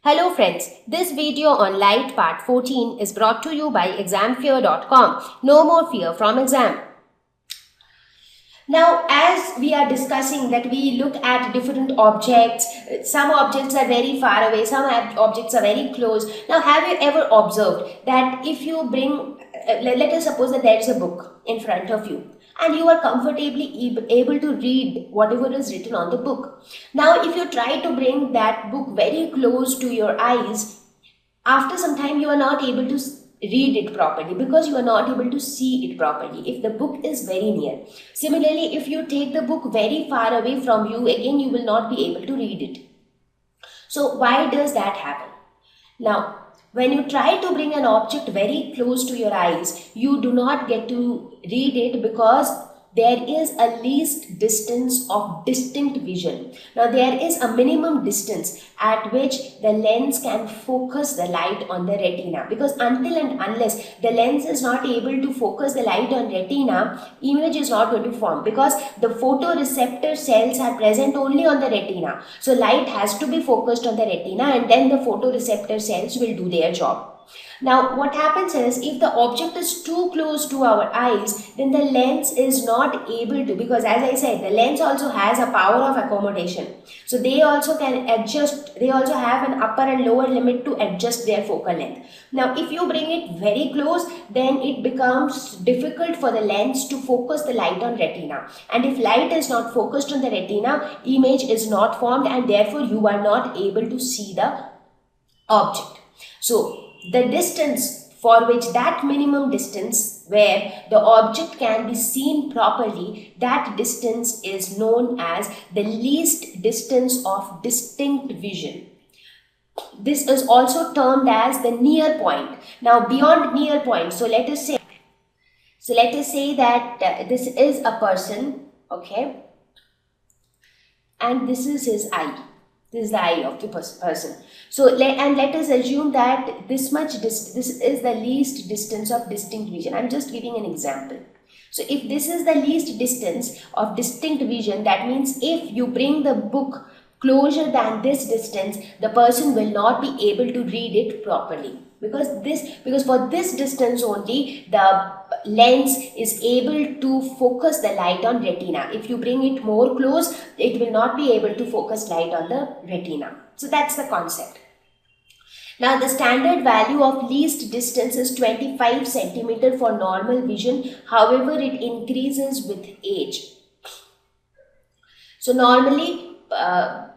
Hello friends, this video on Light Part 14 is brought to you by examfear.com. No more fear from exam. Now, as we are discussing that we look at different objects, some objects are very far away, some objects are very close. Now, have you ever observed that if you bring, let us suppose that there is a book in front of you and you are comfortably able to read whatever is written on the book. Now, if you try to bring that book very close to your eyes, after some time you are not able to read it properly because you are not able to see it properly if the book is very near. Similarly, if you take the book very far away from you, again you will not be able to read it. So why does that happen? Now, when you try to bring an object very close to your eyes, you do not get to read it because there is a least distance of distinct vision. Now, there is a minimum distance at which the lens can focus the light on the retina, because until and unless the lens is not able to focus the light on retina, image is not going to form, because the photoreceptor cells are present only on the retina. So light has to be focused on the retina and then the photoreceptor cells will do their job. Now, what happens is, if the object is too close to our eyes, then the lens is not able to, because as I said, the lens also has a power of accommodation. So they also can adjust, they also have an upper and lower limit to adjust their focal length. Now, if you bring it very close, then it becomes difficult for the lens to focus the light on retina. And if light is not focused on the retina, image is not formed and therefore you are not able to see the object. So, the distance for which, that minimum distance where the object can be seen properly, that distance is known as the least distance of distinct vision. This is also termed as the near point. Now, beyond near point, so let us say that this is a person, okay, and this is his eye. This is the eye of the person. So, let us assume that this is the least distance of distinct vision. I'm just giving an example. So, if this is the least distance of distinct vision, that means if you bring the book closer than this distance, the person will not be able to read it properly. Because for this distance only, the lens is able to focus the light on retina. If you bring it more close, it will not be able to focus light on the retina. So that's the concept. Now, the standard value of least distance is 25 centimeter for normal vision. However, it increases with age. So normally,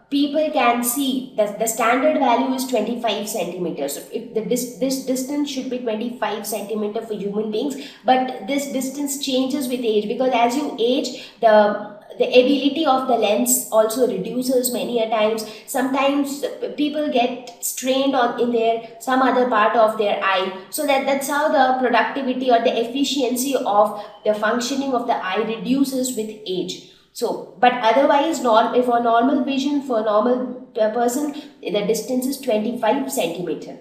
people can see that the standard value is 25 centimeters. So if this distance should be 25 centimeter for human beings, but this distance changes with age, because as you age, the ability of the lens also reduces many a times. Sometimes people get strained in their some other part of their eye, so that's how the productivity or the efficiency of the functioning of the eye reduces with age. So, but otherwise, for normal vision, for a normal person, the distance is 25 centimeter.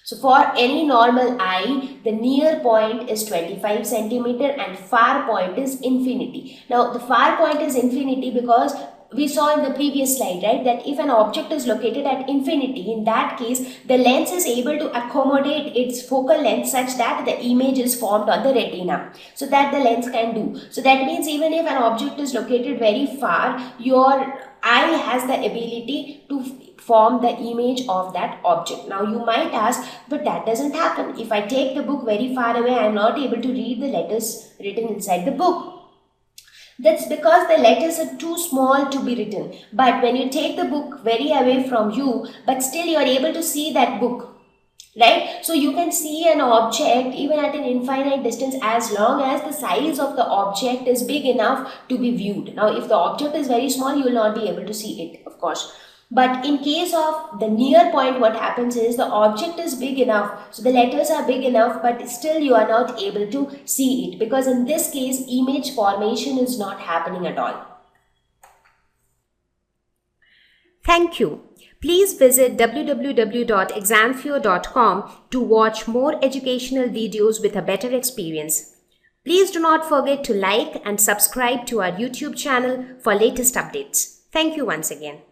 So, for any normal eye, the near point is 25 centimeter and far point is infinity. Now, the far point is infinity because we saw in the previous slide, right, that if an object is located at infinity, in that case, the lens is able to accommodate its focal length such that the image is formed on the retina. So that the lens can do. So that means even if an object is located very far, your eye has the ability to form the image of that object. Now you might ask, but that doesn't happen. If I take the book very far away, I am not able to read the letters written inside the book. That's because the letters are too small to be written. But when you take the book very away from you, but still you are able to see that book, right? So you can see an object even at an infinite distance as long as the size of the object is big enough to be viewed. Now, if the object is very small, you will not be able to see it, of course. But in case of the near point, what happens is the object is big enough, so the letters are big enough, but still you are not able to see it, because in this case, image formation is not happening at all. Thank you. Please visit www.examfear.com to watch more educational videos with a better experience. Please do not forget to like and subscribe to our YouTube channel for latest updates. Thank you once again.